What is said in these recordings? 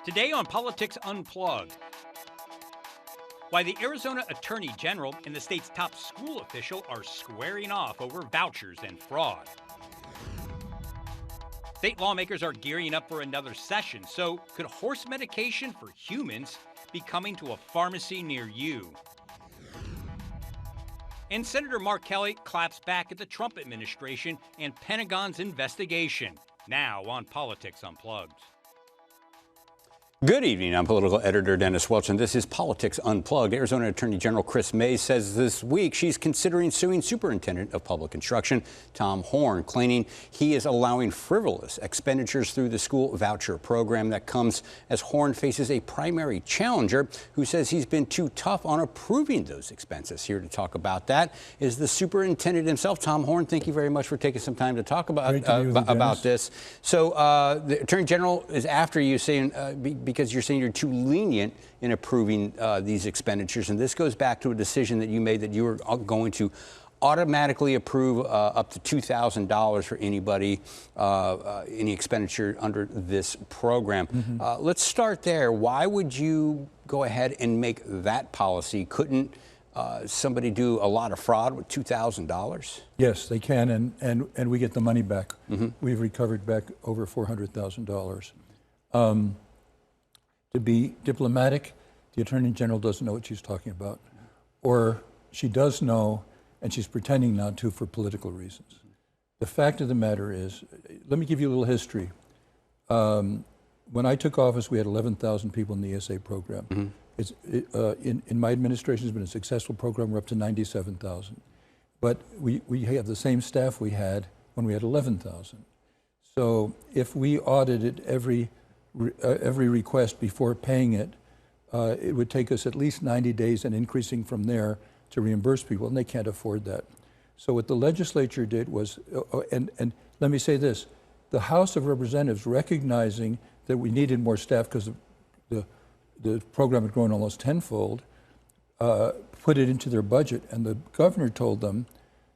Today on Politics Unplugged, why the Arizona Attorney General and the state's top school official are squaring off over vouchers and fraud. State lawmakers are gearing up for another session, so could horse medication for humans be coming to a pharmacy near you? And Senator Mark Kelly claps back at the Trump administration and Pentagon's investigation. Now on Politics Unplugged. Good evening. I'm political editor Dennis Welch, and this is Politics Unplugged. Arizona Attorney General Chris Mays says this week she's considering suing Superintendent of Public Instruction Tom Horne, claiming he is allowing frivolous expenditures through the school voucher program. That comes as Horne faces a primary challenger who says he's been too tough on approving those expenses. Here to talk about that is the superintendent himself, Tom Horne. Thank you very much for taking some time to talk about this. So the Attorney General is after you, saying because you're saying you're too lenient in approving these expenditures. And this goes back to a decision that you made that you were going to automatically approve up to $2,000 for anybody, any expenditure under this program. Mm-hmm. Let's start there. Why would you go ahead and make that policy? Couldn't somebody do a lot of fraud with $2,000? Yes, they can, and we get the money back. Mm-hmm. We've recovered back over $400,000. To be diplomatic, the Attorney General doesn't know what she's talking about. Or she does know, and she's pretending not to for political reasons. The fact of the matter is, let me give you a little history. When I took office, we had 11,000 people in the ESA program. Mm-hmm. In my administration, it's been a successful program. We're up to 97,000. But we have the same staff we had when we had 11,000. So if we audited every request before paying it, it would take us at least 90 days and increasing from there to reimburse people, and they can't afford that. So what the legislature did was, and let me say this, the House of Representatives, recognizing that we needed more staff because the program had grown almost tenfold, put it into their budget, and the governor told them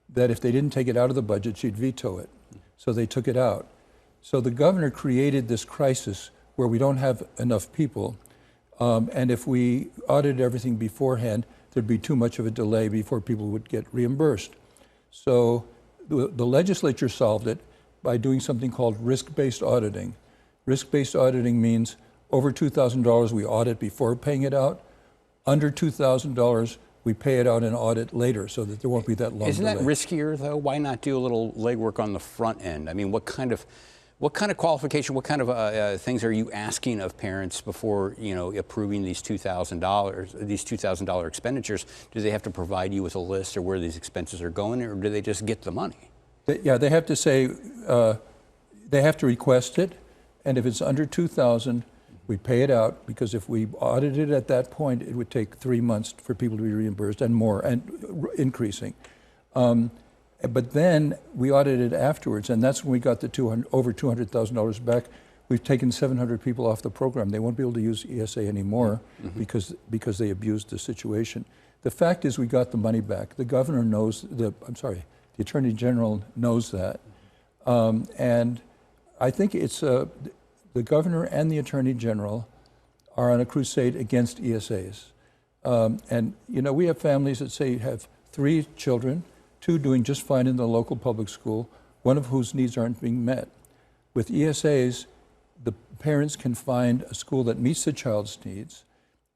that if they didn't take it out of the budget, she'd veto it. So they took it out. So the governor created this crisis where we don't have enough people, and if we audited everything beforehand, there'd be too much of a delay before people would get reimbursed. So the legislature solved it by doing something called risk-based auditing. Risk-based auditing means over $2,000 we audit before paying it out. Under $2,000 we pay it out and audit later so that there won't be that long delay. Isn't that riskier, though? Why not do a little legwork on the front end? I mean, what kind of qualification, what kind of things are you asking of parents before, approving these $2,000 expenditures? Do they have to provide you with a list of where these expenses are going, or do they just get the money? They have to say, they have to request it, and if it's under $2,000, we pay it out, because if we audited at that point, it would take 3 months for people to be reimbursed and more, and increasing. But then we audited afterwards, and that's when we got the over $200,000 back. We've taken 700 people off the program. They won't be able to use ESA anymore. Mm-hmm. because they abused the situation. The fact is, we got the money back. The governor knows, the Attorney General knows that. And I think it's the governor and the Attorney General are on a crusade against ESAs. And we have families that say have 3 children, 2 doing just fine in the local public school, one of whose needs aren't being met. With ESAs, the parents can find a school that meets the child's needs,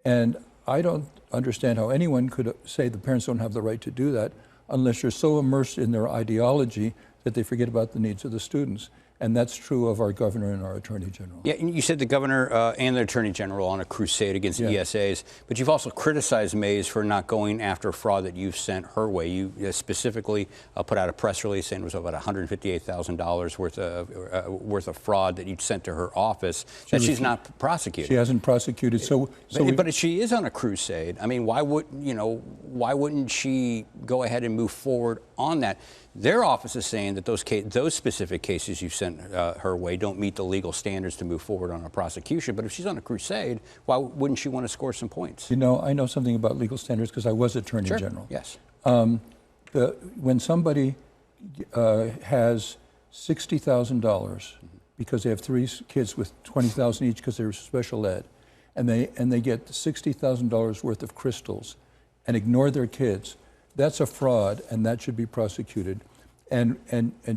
and I don't understand how anyone could say the parents don't have the right to do that unless you're so immersed in their ideology that they forget about the needs of the students. And that's true of our governor and our Attorney General. Yeah, you said the governor and the Attorney General on a crusade against ESAs, but you've also criticized Mays for not going after fraud that you've sent her way. You specifically put out a press release saying it was about $158,000 worth of fraud that you'd sent to her office that she's not prosecuted. She hasn't prosecuted. But she is on a crusade. I mean, why wouldn't she go ahead and move forward on that? Their office is saying that those specific cases you sent her way don't meet the legal standards to move forward on a prosecution. But if she's on a crusade, why wouldn't she want to score some points? I know something about legal standards because I was Attorney General. Yes. When somebody has $60,000 because they have three kids with $20,000 each because they're special ed, and they get $60,000 worth of crystals and ignore their kids, that's a fraud, and that should be prosecuted. And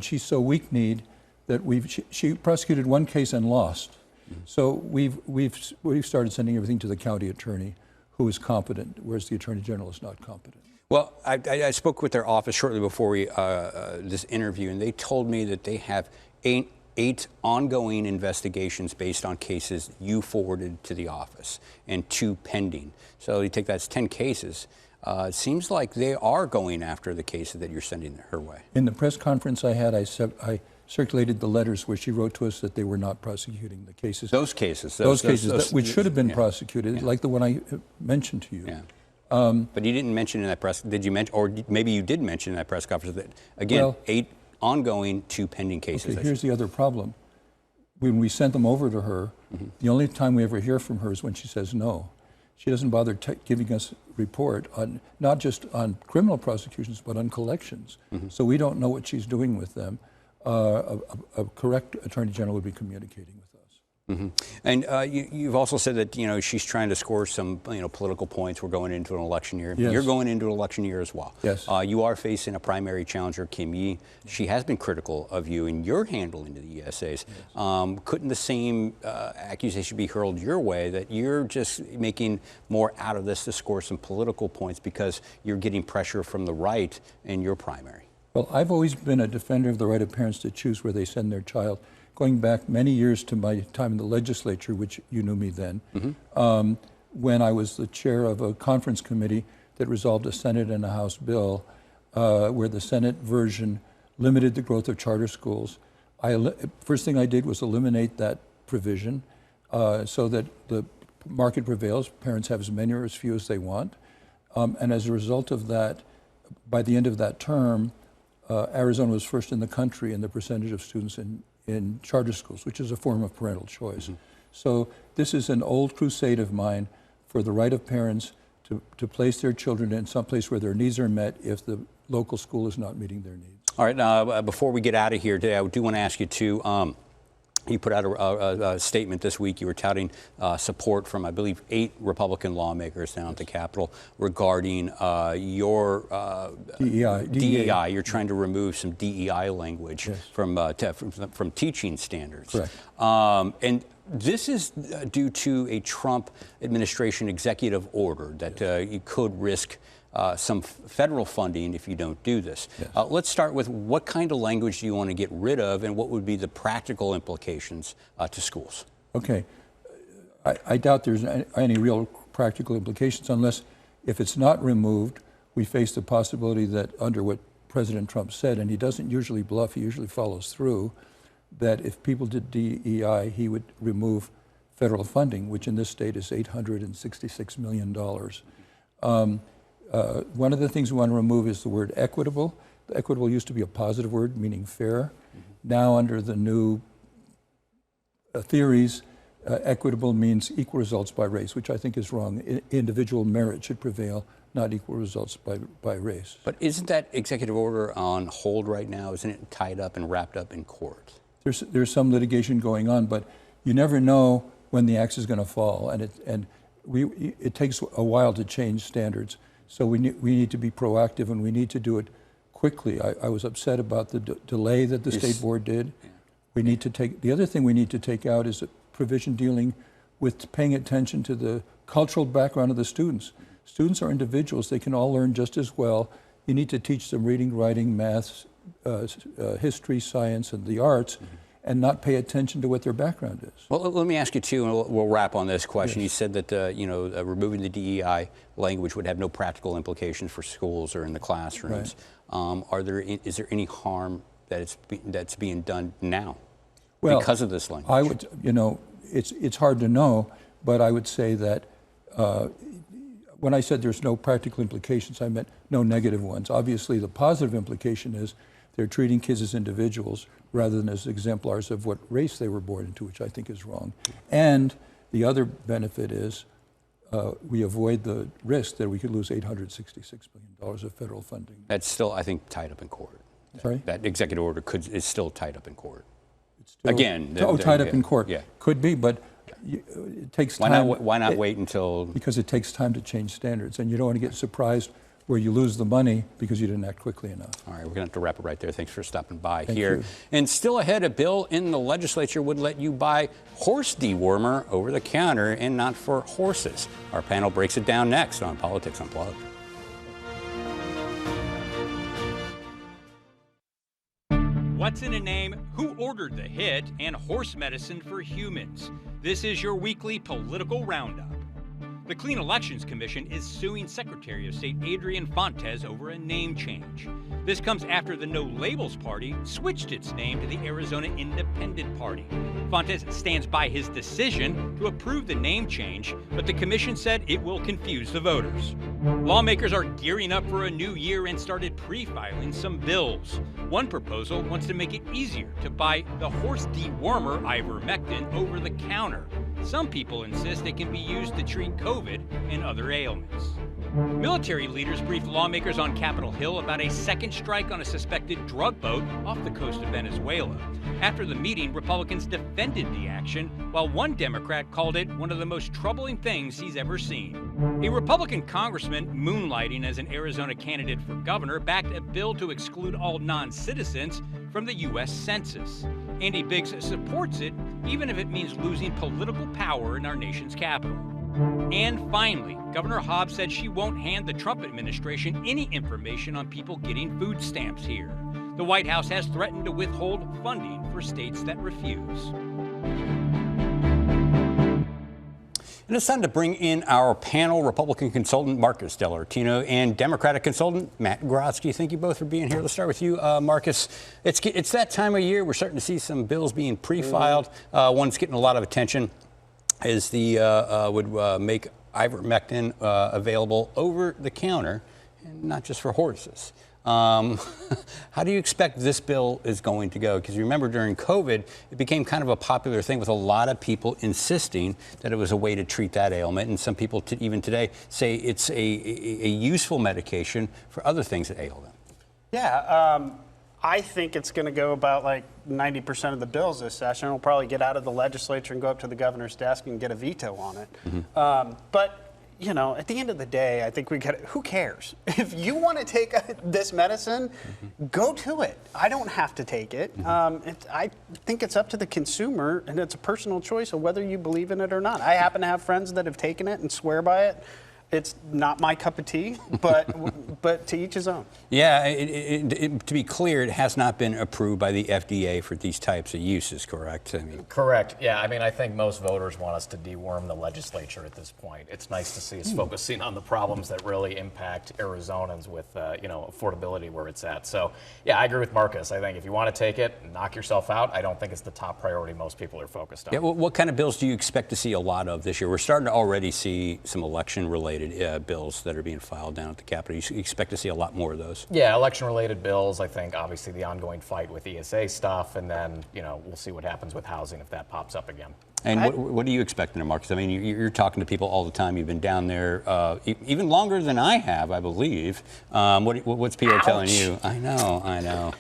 she's so weak-kneed that she prosecuted one case and lost. So we've started sending everything to the county attorney, who is competent, whereas the attorney general is not competent. Well, I spoke with their office shortly before this interview, and they told me that they have eight ongoing investigations based on cases you forwarded to the office, and 2 pending. So you take that's 10 cases. It seems like they are going after the cases that you're sending her way. In the press conference I had, I circulated the letters where she wrote to us that they were not prosecuting the cases. Those cases, which should have been prosecuted, like the one I mentioned to you. Yeah. But you didn't mention in that press. Did you mention, or maybe you did mention in that press conference that again, 8 ongoing, 2 pending cases. Okay, here's the other problem. When we sent them over to her, the only time we ever hear from her is when she says no. She doesn't bother giving us a report on not just on criminal prosecutions, but on collections. So we don't know what she's doing with them. A correct attorney general would be communicating with us. And you've also said that she's trying to score some political points. We're going into an election year. Yes. You're going into an election year as well. Yes. You are facing a primary challenger, Kim Yi. She has been critical of you and your handling of the ESAs. Yes. Couldn't the same accusation be hurled your way that you're just making more out of this to score some political points because you're getting pressure from the right in your primary? Well, I've always been a defender of the right of parents to choose where they send their child. Going back many years to my time in the legislature, which you knew me then, when I was the chair of a conference committee that resolved a Senate and a House bill where the Senate version limited the growth of charter schools. First thing I did was eliminate that provision so that the market prevails. Parents have as many or as few as they want. And as a result of that, by the end of that term, Arizona was first in the country in the percentage of students in charter schools, which is a form of parental choice. So this is an old crusade of mine for the right of parents to place their children in some place where their needs are met if the local school is not meeting their needs. All right, now before we get out of here today, I do want to ask you too, you put out a statement this week. You were touting support from, I believe, 8 Republican lawmakers down at the Capitol regarding your DEI. You're trying to remove some DEI language from teaching standards. Correct. And this is due to a Trump administration executive order that you could risk some federal funding if you don't do this. Yes. Let's start with what kind of language do you want to get rid of, and what would be the practical implications to schools? Okay. I doubt there's any real practical implications unless, if it's not removed, we face the possibility that under what President Trump said, and he doesn't usually bluff, he usually follows through, that if people did DEI, he would remove federal funding, which in this state is $866 million. One of the things we want to remove is the word equitable. Equitable used to be a positive word, meaning fair. Now, under the new theories, equitable means equal results by race, which I think is wrong. Individual merit should prevail, not equal results by race. But isn't that executive order on hold right now? Isn't it tied up and wrapped up in court? There's some litigation going on, but you never know when the axe is going to fall, and it takes a while to change standards. So we need to be proactive, and we need to do it quickly. I was upset about the delay that the state board did. We need to the other thing we need to take out is a provision dealing with paying attention to the cultural background of the students. Students are individuals. They can all learn just as well. You need to teach them reading, writing, math, history, science, and the arts, and not pay attention to what their background is. Well, let me ask you too, and we'll wrap on this question. Yes. You said that removing the DEI language would have no practical implications for schools or in the classrooms. Right. Is there any harm that's being done now because of this language? I would, it's hard to know, but I would say that when I said there's no practical implications, I meant no negative ones. Obviously, the positive implication is they're treating kids as individuals rather than as exemplars of what race they were born into, which I think is wrong. And the other benefit is we avoid the risk that we could lose $866 million of federal funding. That's still, I think, tied up in court. Sorry? That executive order is still tied up in court. It's still tied up in court. Yeah. Could be, but it takes time. Why not wait until? Because it takes time to change standards, and you don't want to get surprised where you lose the money because you didn't act quickly enough. All right, we're going to have to wrap it right there. Thanks for stopping by Thank here. you. And still ahead, a bill in the legislature would let you buy horse dewormer over the counter and not for horses. Our panel breaks it down next on Politics Unplugged. What's in a name, who ordered the hit, and horse medicine for humans. This is your weekly political roundup. The Clean Elections Commission is suing Secretary of State Adrian Fontes over a name change. This comes after the No Labels Party switched its name to the Arizona Independent Party. Fontes stands by his decision to approve the name change, but the commission said it will confuse the voters. Lawmakers are gearing up for a new year and started pre-filing some bills. One proposal wants to make it easier to buy the horse dewormer ivermectin over the counter. Some people insist it can be used to treat COVID and other ailments. Military leaders briefed lawmakers on Capitol Hill about a second strike on a suspected drug boat off the coast of Venezuela. After the meeting, Republicans defended the action, while one Democrat called it one of the most troubling things he's ever seen. A Republican congressman moonlighting as an Arizona candidate for governor backed a bill to exclude all non-citizens from the U.S. Census. Andy Biggs supports it, even if it means losing political power in our nation's capital. And finally, Governor Hobbs said she won't hand the Trump administration any information on people getting food stamps here. The White House has threatened to withhold funding for states that refuse. And it's time to bring in our panel, Republican consultant Marcus Dell'Artino and Democratic consultant Matt Grodsky. Thank you both for being here. Let's start with you, Marcus. It's that time of year. We're starting to see some bills being pre-filed. One's getting a lot of attention is would make ivermectin available over the counter, and not just for horses. How do you expect this bill is going to go? Because you remember during COVID, it became kind of a popular thing with a lot of people insisting that it was a way to treat that ailment. And some people even today say it's a useful medication for other things that ail them. Yeah, I think it's going to go about like 90% of the bills this session. It'll probably get out of the legislature and go up to the governor's desk and get a veto on it. Mm-hmm. But you know, at the end of the day, I think who cares? If you want to take this medicine, go to it. I don't have to take it. I think it's up to the consumer, and it's a personal choice of whether you believe in it or not. I happen to have friends that have taken it and swear by it. It's not my cup of tea, but to each his own. Yeah, to be clear, it has not been approved by the FDA for these types of uses, correct? Correct. Yeah, I mean, I think most voters want us to deworm the legislature at this point. It's nice to see us focusing on the problems that really impact Arizonans with, affordability where it's at. So, yeah, I agree with Marcus. I think if you want to take it, knock yourself out. I don't think it's the top priority most people are focused on. Yeah, well, what kind of bills do you expect to see a lot of this year? We're starting to already see some election-related bills that are being filed down at the Capitol. You expect to see a lot more of those? Yeah, election-related bills. I think obviously the ongoing fight with ESA stuff, and then we'll see what happens with housing if that pops up again. And what are you expecting, Marcus? I mean, you're talking to people all the time. You've been down there even longer than I have, I believe. What's people telling you? I know.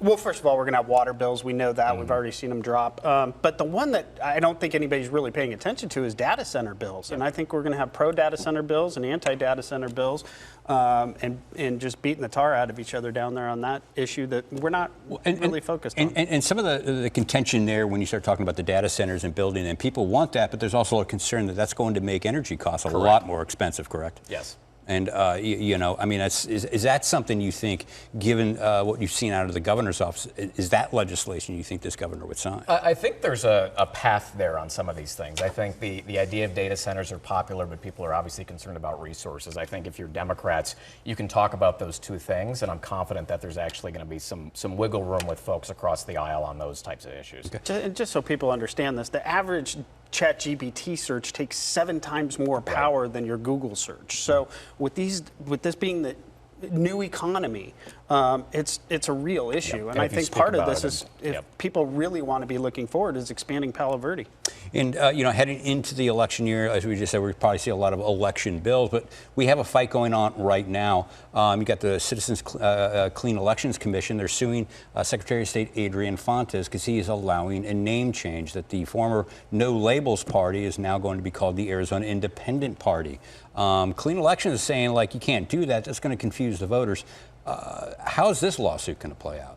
Well, first of all, we're going to have water bills. We know that. We've already seen them drop. But the one that I don't think anybody's really paying attention to is data center bills. And I think we're going to have pro-data center bills and anti-data center bills and just beating the tar out of each other down there on that issue that we're not really focused on. And some of the contention there when you start talking about the data centers and building them, people want that, but there's also a concern that that's going to make energy costs a lot more expensive, correct? Yes. And, I mean, is that something you think, given what you've seen out of the governor's office, is that legislation you think this governor would sign? I think there's a path there on some of these things. I think the idea of data centers are popular, but people are obviously concerned about resources. I think if you're Democrats, you can talk about those two things, and I'm confident that there's actually going to be some wiggle room with folks across the aisle on those types of issues. Okay. Just so people understand this, the average ChatGPT search takes 7 times more power than your Google search. So with this being the new economy, it's a real issue. And I think part of this is if people really want to be looking forward is expanding Palo Verde. And, heading into the election year, as we just said, we probably see a lot of election bills, but we have a fight going on right now. You got the Citizens Clean Elections Commission. They're suing Secretary of State Adrian Fontes because he is allowing a name change, that the former No Labels Party is now going to be called the Arizona Independent Party. Clean Elections is saying, like, you can't do that. That's going to confuse the voters. How is this lawsuit going to play out?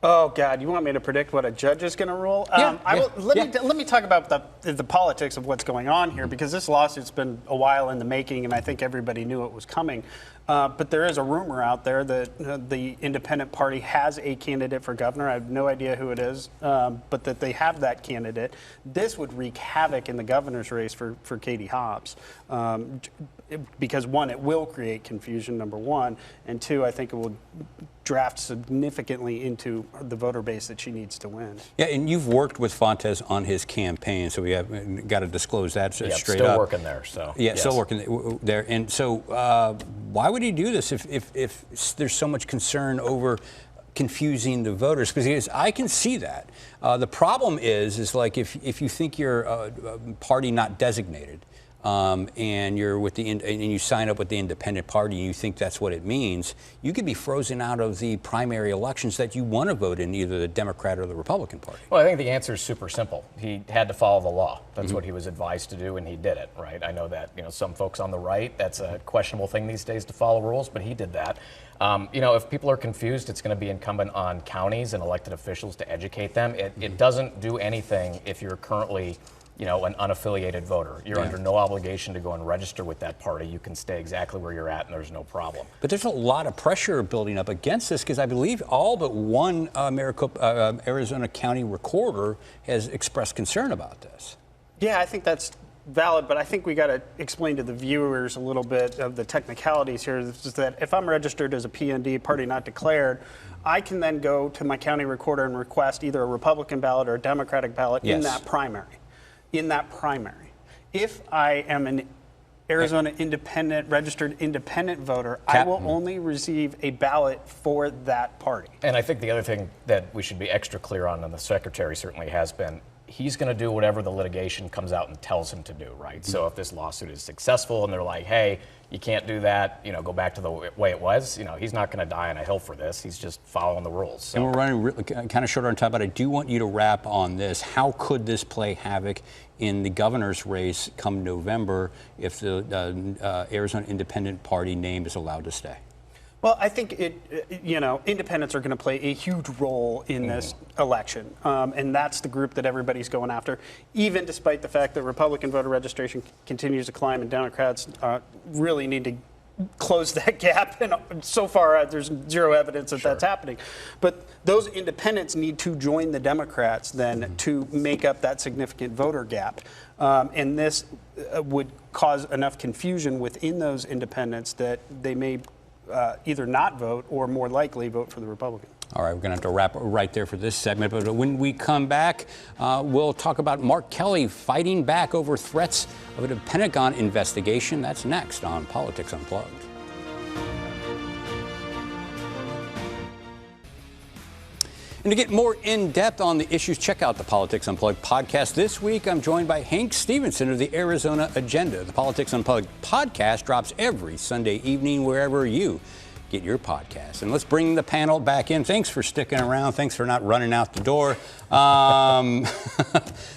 Oh, God, you want me to predict what a judge is going to rule? Let me talk about the politics of what's going on here, because this lawsuit's been a while in the making, and I think everybody knew it was coming. But there is a rumor out there that the Independent Party has a candidate for governor. I have no idea who it is, but that they have that candidate. This would wreak havoc in the governor's race for Katie Hobbs. Because, one, it will create confusion, number one, and two, I think it will draft significantly into the voter base that she needs to win. Yeah, and you've worked with Fontes on his campaign, so we have got to disclose that straight up. Still working there, so. Yeah, yes. Still working there. And so why would he do this if there's so much concern over confusing the voters? Because I can see that. The problem is like if you think you're a party not designated, and you're with and you sign up with the Independent Party and you think that's what it means, you could be frozen out of the primary elections that you want to vote in, either the Democrat or the Republican Party. Well, I think the answer is super simple. He had to follow the law. That's what he was advised to do, and he did it, right? I know that, some folks on the right, that's a questionable thing these days to follow rules, but he did that. If people are confused, it's going to be incumbent on counties and elected officials to educate them. It doesn't do anything if you're currently an unaffiliated voter. You're under no obligation to go and register with that party. You can stay exactly where you're at, and there's no problem. But there's a lot of pressure building up against this, because I believe all but one Arizona County recorder has expressed concern about this. Yeah, I think that's valid, but I think we got to explain to the viewers a little bit of the technicalities here. Is that if I'm registered as a PND, party not declared, I can then go to my county recorder and request either a Republican ballot or a Democratic ballot in that primary. If I am an Arizona registered independent voter, I will only receive a ballot for that party. And I think the other thing that we should be extra clear on, and the Secretary certainly has been, he's going to do whatever the litigation comes out and tells him to do, right? So if this lawsuit is successful and they're like, hey, you can't do that, go back to the way it was, he's not going to die on a hill for this. He's just following the rules. So. And we're running kind of short on time, but I do want you to wrap on this. How could this play havoc in the governor's race come November if the Arizona Independent Party name is allowed to stay? Well, I think independents are going to play a huge role in this election, and that's the group that everybody's going after, even despite the fact that Republican voter registration continues to climb and Democrats really need to close that gap. And so far, there's zero evidence that that's happening. But those independents need to join the Democrats then to make up that significant voter gap. And this would cause enough confusion within those independents that they may either not vote or more likely vote for the Republican. All right, we're going to have to wrap right there for this segment. But when we come back, we'll talk about Mark Kelly fighting back over threats of a Pentagon investigation. That's next on Politics Unplugged. And to get more in-depth on the issues, check out the Politics Unplugged podcast. This week, I'm joined by Hank Stevenson of the Arizona Agenda. The Politics Unplugged podcast drops every Sunday evening wherever you get your podcast. And let's bring the panel back in. Thanks for sticking around. Thanks for not running out the door.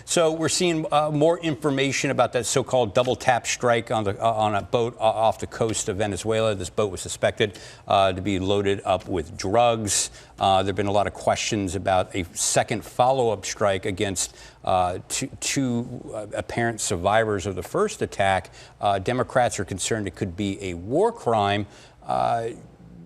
So we're seeing more information about that so-called double tap strike on a boat off the coast of Venezuela. This boat was suspected to be loaded up with drugs. There have been a lot of questions about a second follow-up strike against two apparent survivors of the first attack. Democrats are concerned it could be a war crime.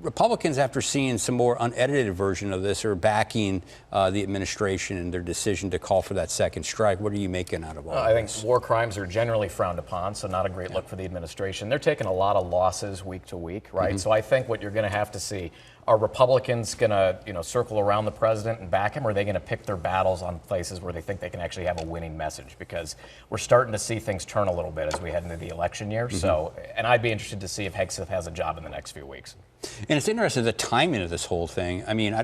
Republicans, after seeing some more unedited version of this, are backing the administration in their decision to call for that second strike. What are you making out of all I this? think war crimes are generally frowned upon, so not a great look for the administration. They're taking a lot of losses week to week, right? So I think what you're going to have to see Are Republicans going to, circle around the president and back him, or are they going to pick their battles on places where they think they can actually have a winning message? Because we're starting to see things turn a little bit as we head into the election year. So, and I'd be interested to see if Hegseth has a job in the next few weeks. And it's interesting, the timing of this whole thing. I mean,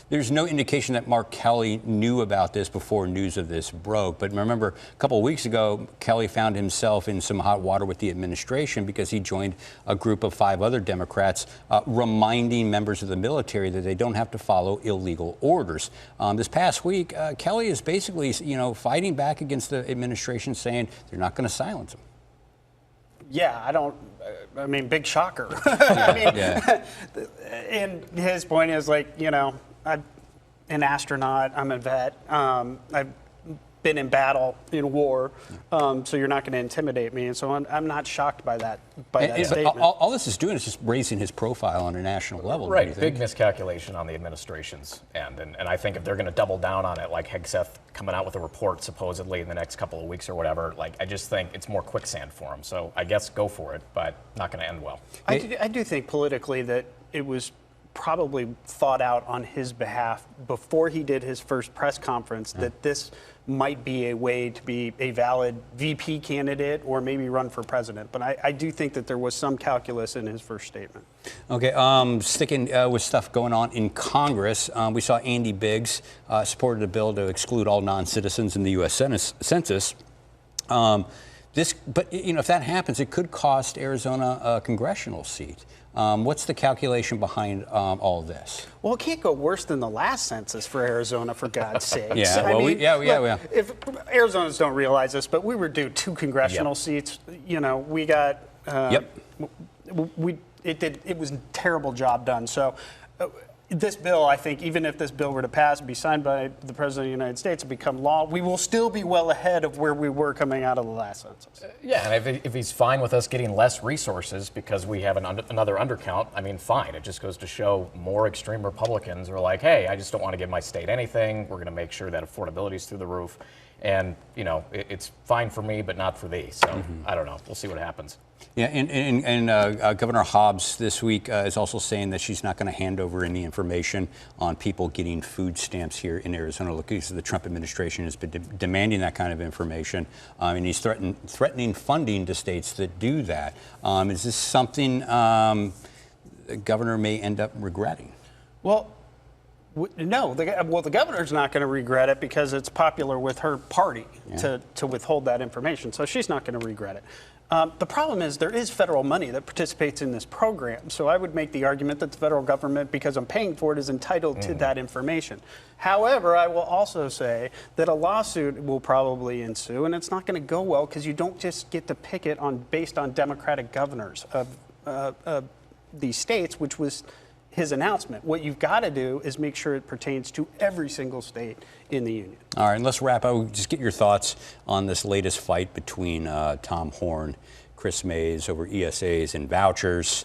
there's no indication that Mark Kelly knew about this before news of this broke. But remember, a couple of weeks ago, Kelly found himself in some hot water with the administration because he joined a group of 5 other Democrats reminding members of the military that they don't have to follow illegal orders. This past week, Kelly is basically, fighting back against the administration, saying they're not going to silence him. Yeah, I mean, big shocker. I mean, and his point is like, I'm an astronaut, I'm a vet, I've been in battle, in war, so you're not going to intimidate me. And so I'm not shocked by that statement. All this is doing is just raising his profile on a national level. Right, big miscalculation on the administration's end. And I think if they're going to double down on it, like Hegseth coming out with a report supposedly in the next couple of weeks or whatever, I just think it's more quicksand for him. So I guess go for it, but not going to end well. I do think politically that it was probably thought out on his behalf before he did his first press conference that this might be a way to be a valid VP candidate or maybe run for president. But I do think that there was some calculus in his first statement. Okay, sticking with stuff going on in Congress, we saw Andy Biggs supported a bill to exclude all non-citizens in the U.S. Census. But if that happens, it could cost Arizona a congressional seat. What's the calculation behind all of this? Well, it can't go worse than the last census for Arizona, for God's sakes. Yeah, well, look, if Arizonans don't realize this, but we were due 2 congressional seats. We got. It was a terrible job done. So. This bill, I think, even if this bill were to pass and be signed by the President of the United States and become law, we will still be well ahead of where we were coming out of the last census. Yeah, and if he's fine with us getting less resources because we have another undercount, I mean, fine. It just goes to show more extreme Republicans are like, hey, I just don't want to give my state anything. We're going to make sure that affordability is through the roof. And, it's fine for me, but not for thee. So I don't know. We'll see what happens. Yeah, and Governor Hobbs this week is also saying that she's not going to hand over any information on people getting food stamps here in Arizona. Look, the Trump administration has been demanding that kind of information, and he's threatening funding to states that do that. Is this something the governor may end up regretting? Well, no. The governor's not going to regret it because it's popular with her party to withhold that information. So she's not going to regret it. The problem is there is federal money that participates in this program. So I would make the argument that the federal government, because I'm paying for it, is entitled to that information. However, I will also say that a lawsuit will probably ensue, and it's not going to go well because you don't just get to pick it based on Democratic governors of these states, which was his announcement. What you've got to do is make sure it pertains to every single state in the union. All right, and let's wrap up. Just get your thoughts on this latest fight between Tom Horne, Chris Mays over ESAs and vouchers.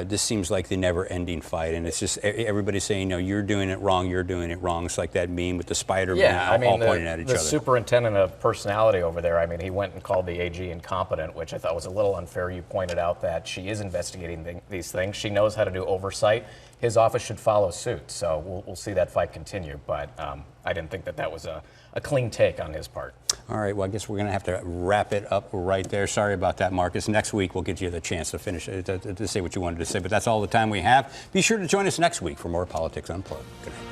This seems like the never-ending fight, and it's just everybody's saying, no, you're doing it wrong, you're doing it wrong. It's like that meme with the Spider-Man all pointing at each other. The superintendent of personality over there, he went and called the AG incompetent, which I thought was a little unfair. You pointed out that she is investigating these things. She knows how to do oversight. His office should follow suit, so we'll see that fight continue. But I didn't think that was a clean take on his part. All right, well, I guess we're going to have to wrap it up right there. Sorry about that, Marcus. Next week, we'll get you the chance to finish, to say what you wanted to say. But that's all the time we have. Be sure to join us next week for more Politics Unplugged. Good night.